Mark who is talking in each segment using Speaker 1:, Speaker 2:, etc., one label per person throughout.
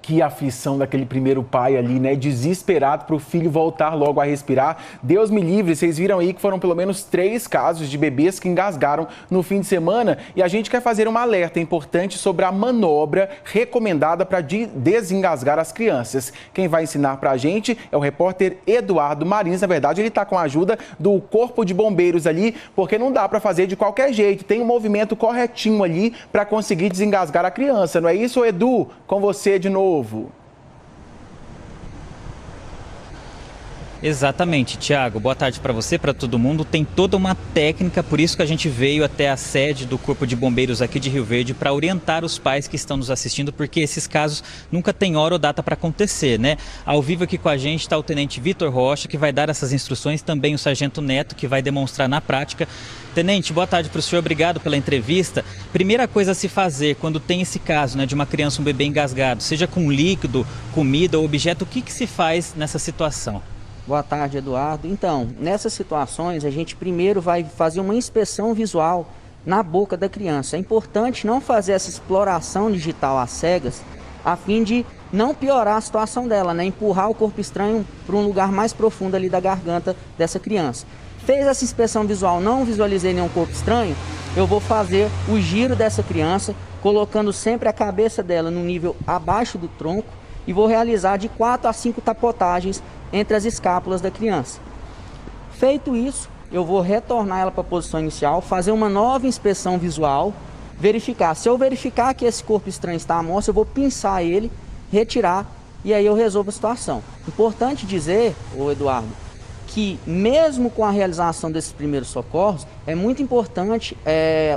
Speaker 1: Que aflição daquele primeiro pai ali, né? Desesperado para o filho voltar logo a respirar. Deus me livre, vocês viram aí que foram pelo menos 3 casos de bebês que engasgaram no fim de semana. E a gente quer fazer um alerta importante sobre a manobra recomendada para desengasgar as crianças. Quem vai ensinar para a gente é o repórter Eduardo Marins. Na verdade, ele está com a ajuda do Corpo de Bombeiros ali, porque não dá para fazer de qualquer jeito. Tem um movimento corretinho ali para conseguir desengasgar a criança. Não é isso, Edu? Com você de novo.
Speaker 2: Exatamente, Tiago. Boa tarde para você, para todo mundo. Tem toda uma técnica, por isso que a gente veio até a sede do Corpo de Bombeiros aqui de Rio Verde para orientar os pais que estão nos assistindo, porque esses casos nunca tem hora ou data para acontecer, né? Ao vivo aqui com a gente está o Tenente Vitor Rocha, que vai dar essas instruções, também o Sargento Neto, que vai demonstrar na prática. Tenente, boa tarde para o senhor, obrigado pela entrevista. Primeira coisa a se fazer quando tem esse caso, né, de uma criança, um bebê engasgado, seja com líquido, comida ou objeto, o que se faz nessa situação?
Speaker 3: Boa tarde, Eduardo. Então, nessas situações, a gente primeiro vai fazer uma inspeção visual na boca da criança. É importante não fazer essa exploração digital às cegas, a fim de não piorar a situação dela, né? Empurrar o corpo estranho para um lugar mais profundo ali da garganta dessa criança. Fez essa inspeção visual, não visualizei nenhum corpo estranho, eu vou fazer o giro dessa criança, colocando sempre a cabeça dela no nível abaixo do tronco e vou realizar de 4 a 5 tapotagens entre as escápulas da criança. Feito isso, eu vou retornar ela para a posição inicial, fazer uma nova inspeção visual, verificar. Se eu verificar que esse corpo estranho está à mostra, eu vou pinçar ele, retirar e aí eu resolvo a situação. Importante dizer, Eduardo, que mesmo com a realização desses primeiros socorros, é muito importante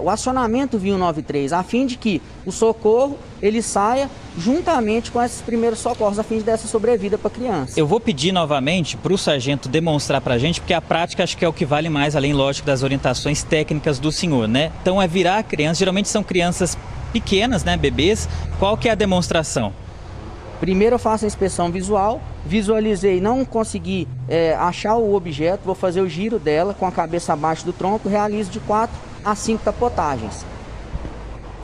Speaker 3: o acionamento via 193, a fim de que o socorro ele saia juntamente com esses primeiros socorros, a fim de dar essa sobrevida para a criança.
Speaker 2: Eu vou pedir novamente para o sargento demonstrar para a gente, porque a prática acho que é o que vale mais, além, lógico, das orientações técnicas do senhor, né? Então é virar a criança, geralmente são crianças pequenas, né, bebês. Qual que é a demonstração?
Speaker 3: Primeiro eu faço a inspeção visual, visualizei, não consegui achar o objeto, vou fazer o giro dela com a cabeça abaixo do tronco, realizo de 4 a 5 tapotagens.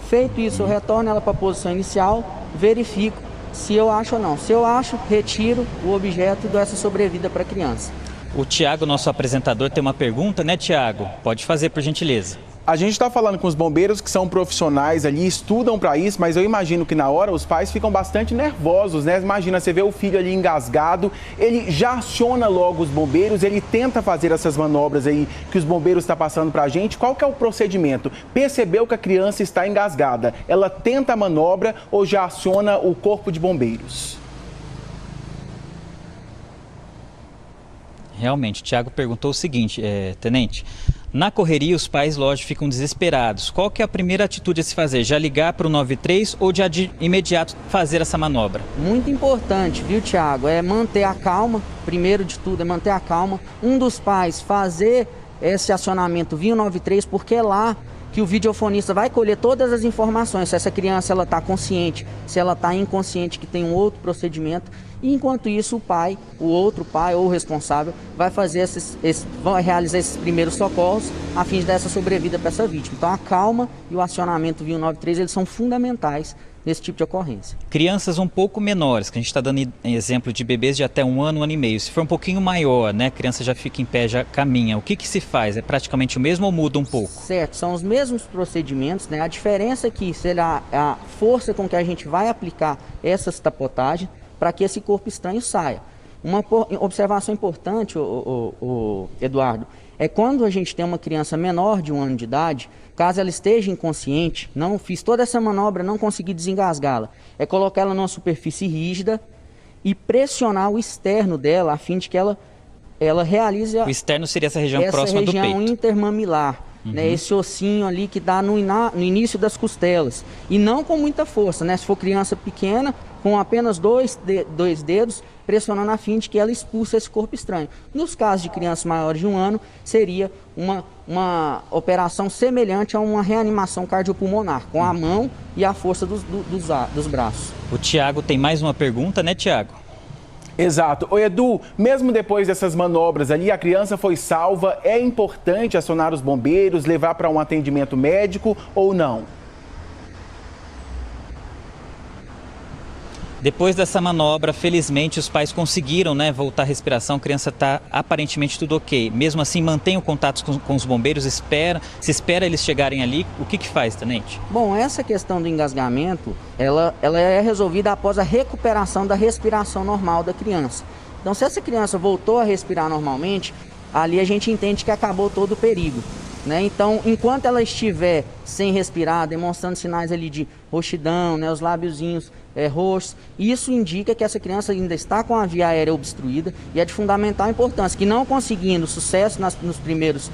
Speaker 3: Feito isso, eu retorno ela para a posição inicial, verifico se eu acho ou não. Se eu acho, retiro o objeto e dou essa sobrevida para a criança.
Speaker 2: O Tiago, nosso apresentador, tem uma pergunta, né, Tiago? Pode fazer, por gentileza.
Speaker 1: A gente está falando com os bombeiros que são profissionais ali, estudam para isso, mas eu imagino que na hora os pais ficam bastante nervosos, né? Imagina, você vê o filho ali engasgado, ele já aciona logo os bombeiros, ele tenta fazer essas manobras aí que os bombeiros estão passando para a gente. Qual que é o procedimento? Percebeu que a criança está engasgada, ela tenta a manobra ou já aciona o corpo de bombeiros?
Speaker 2: Realmente, o Tiago perguntou o seguinte, Tenente, na correria os pais, lógico, ficam desesperados. Qual que é a primeira atitude a se fazer? Já ligar para o 93 ou já de imediato fazer essa manobra?
Speaker 3: Muito importante, viu, Tiago? É manter a calma, primeiro de tudo é manter a calma. Um dos pais fazer esse acionamento via 93, porque é lá que o videofonista vai colher todas as informações, se essa criança ela está consciente, se ela está inconsciente, que tem um outro procedimento. E enquanto isso, o pai, o outro pai ou o responsável vai fazer vai realizar esses primeiros socorros a fim de dar essa sobrevida para essa vítima. Então a calma e o acionamento via 193, eles são fundamentais nesse tipo de ocorrência.
Speaker 2: Crianças um pouco menores, que a gente está dando exemplo de bebês de até 1 ano, 1 ano e meio. Se for um pouquinho maior, né, a criança já fica em pé, já caminha. O que se faz? É praticamente o mesmo ou muda um pouco?
Speaker 3: Certo, são os mesmos procedimentos, né? A diferença é que será a força com que a gente vai aplicar essas tapotagens para que esse corpo estranho saia. Uma observação importante, Eduardo, é quando a gente tem uma criança menor de 1 ano de idade, caso ela esteja inconsciente, não fiz toda essa manobra, não consegui desengasgá-la, é colocar ela numa superfície rígida e pressionar o externo dela, a fim de que ela realize...
Speaker 2: O externo seria essa região próxima do peito.
Speaker 3: Essa região intermamilar, né, esse ossinho ali que dá no início das costelas. E não com muita força, né? Se for criança pequena, com apenas dois dedos, pressionando a fim de que ela expulse esse corpo estranho. Nos casos de crianças maiores de 1 ano, seria uma operação semelhante a uma reanimação cardiopulmonar, com a mão e a força dos braços.
Speaker 2: O Tiago tem mais uma pergunta, né, Tiago?
Speaker 1: Exato. Ô Edu, mesmo depois dessas manobras ali, a criança foi salva, é importante acionar os bombeiros, levar para um atendimento médico ou não?
Speaker 2: Depois dessa manobra, felizmente, os pais conseguiram, né, voltar à respiração, a criança está aparentemente tudo ok. Mesmo assim, mantém o contato com os bombeiros, se espera eles chegarem ali. O que faz, tenente?
Speaker 3: Bom, essa questão do engasgamento, ela é resolvida após a recuperação da respiração normal da criança. Então, se essa criança voltou a respirar normalmente, ali a gente entende que acabou todo o perigo, né? Então, enquanto ela estiver sem respirar, demonstrando sinais ali de roxidão, né, os lábiozinhos roxos, isso indica que essa criança ainda está com a via aérea obstruída e é de fundamental importância, que não conseguindo sucesso nos primeiros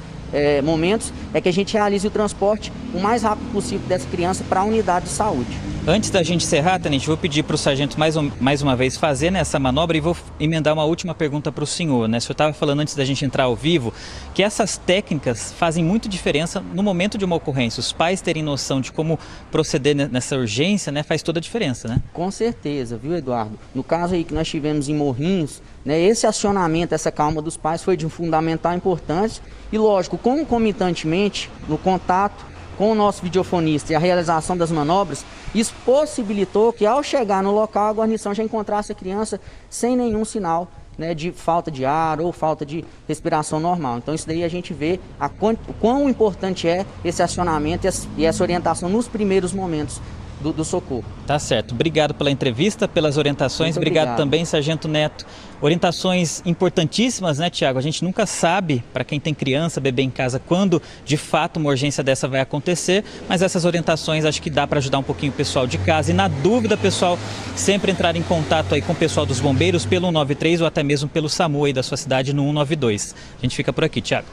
Speaker 3: momentos, é que a gente realize o transporte o mais rápido possível dessa criança para a unidade de saúde.
Speaker 2: Antes da gente encerrar, tenente, vou pedir para o sargento mais uma vez fazer essa manobra e vou emendar uma última pergunta para o senhor, né? O senhor estava falando antes da gente entrar ao vivo que essas técnicas fazem muita diferença no momento de uma ocorrência. Os pais terem noção de como proceder nessa urgência, né, faz toda a diferença, né?
Speaker 3: Com certeza, viu, Eduardo? No caso aí que nós tivemos em Morrinhos, né, esse acionamento, essa calma dos pais foi de fundamental importância e, lógico, concomitantemente, no contato com o nosso videofonista e a realização das manobras, isso possibilitou que, ao chegar no local, a guarnição já encontrasse a criança sem nenhum sinal, né, de falta de ar ou falta de respiração normal. Então, isso daí a gente vê o quão importante é esse acionamento e essa orientação nos primeiros momentos do socorro.
Speaker 2: Tá certo. Obrigado pela entrevista, pelas orientações. Obrigado também, Sargento Neto. Orientações importantíssimas, né, Tiago? A gente nunca sabe, para quem tem criança, bebê em casa, quando de fato uma urgência dessa vai acontecer, mas essas orientações acho que dá para ajudar um pouquinho o pessoal de casa. E na dúvida, pessoal, sempre entrar em contato aí com o pessoal dos bombeiros pelo 193 ou até mesmo pelo SAMU aí da sua cidade no 192. A gente fica por aqui, Tiago.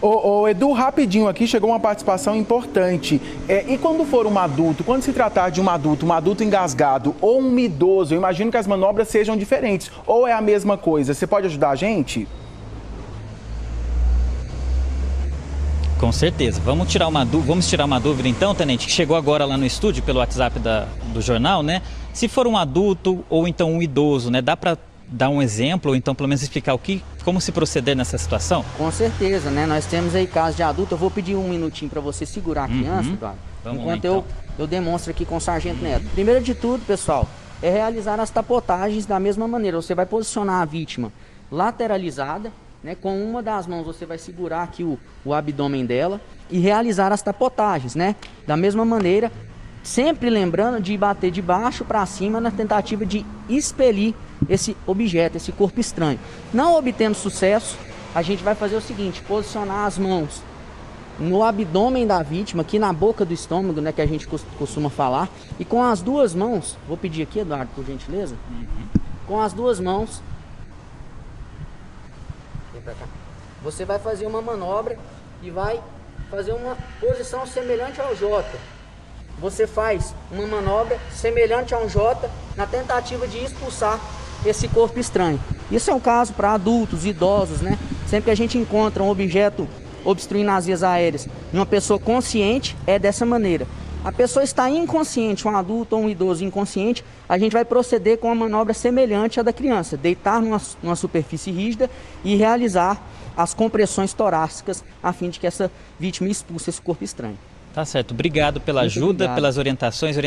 Speaker 1: Ô, Edu, rapidinho aqui, chegou uma participação importante. E quando for um adulto, quando se tratar de um adulto engasgado ou um idoso, eu imagino que as manobras sejam diferentes. Ou é a mesma coisa? Você pode ajudar a gente?
Speaker 2: Com certeza. Vamos tirar uma dúvida então, tenente, que chegou agora lá no estúdio pelo WhatsApp do jornal, né? Se for um adulto ou então um idoso, né? Dá para dar um exemplo ou então pelo menos explicar como se proceder nessa situação?
Speaker 3: Com certeza, né? Nós temos aí casos de adulto. Eu vou pedir um minutinho para você segurar a criança, Eduardo, enquanto então eu demonstro aqui com o Sargento Neto. Primeiro de tudo, pessoal, é realizar as tapotagens da mesma maneira. Você vai posicionar a vítima lateralizada, né? Com uma das mãos você vai segurar aqui o abdômen dela e realizar as tapotagens, né? Da mesma maneira, sempre lembrando de bater de baixo para cima na tentativa de expelir esse objeto, esse corpo estranho. Não obtendo sucesso, a gente vai fazer o seguinte: posicionar as mãos no abdômen da vítima, aqui na boca do estômago, né, que a gente costuma falar, e com as duas mãos, vou pedir aqui, Eduardo, por gentileza, com as duas mãos, vem pra cá, você vai fazer uma manobra e vai fazer uma posição semelhante ao J. Você faz uma manobra semelhante a um J na tentativa de expulsar esse corpo estranho. Isso é um caso para adultos, idosos, né? Sempre que a gente encontra um objeto obstruindo as vias aéreas em uma pessoa consciente, é dessa maneira. A pessoa está inconsciente, um adulto ou um idoso inconsciente, a gente vai proceder com uma manobra semelhante à da criança, deitar numa superfície rígida e realizar as compressões torácicas a fim de que essa vítima expulse esse corpo estranho.
Speaker 2: Tá certo. Obrigado pela ajuda, pelas orientações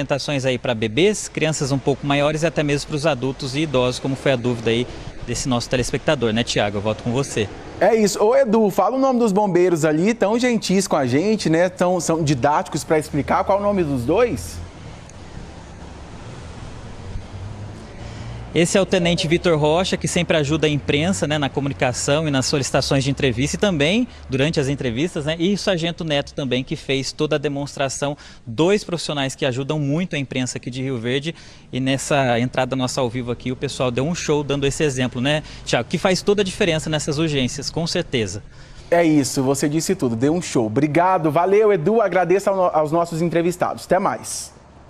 Speaker 2: aí para bebês, crianças um pouco maiores e até mesmo para os adultos e idosos, como foi a dúvida aí desse nosso telespectador, né, Tiago? Eu volto com você.
Speaker 1: É isso. Ô, Edu, fala o nome dos bombeiros ali, tão gentis com a gente, né? São didáticos para explicar. Qual é o nome dos dois?
Speaker 2: Esse é o Tenente Vitor Rocha, que sempre ajuda a imprensa, né, na comunicação e nas solicitações de entrevista e também durante as entrevistas, né? E o Sargento Neto também, que fez toda a demonstração. Dois profissionais que ajudam muito a imprensa aqui de Rio Verde. E nessa entrada nossa ao vivo aqui, o pessoal deu um show dando esse exemplo, né, Tiago? Que faz toda a diferença nessas urgências, com certeza.
Speaker 1: É isso, você disse tudo, deu um show. Obrigado, valeu, Edu, agradeço aos nossos entrevistados. Até mais.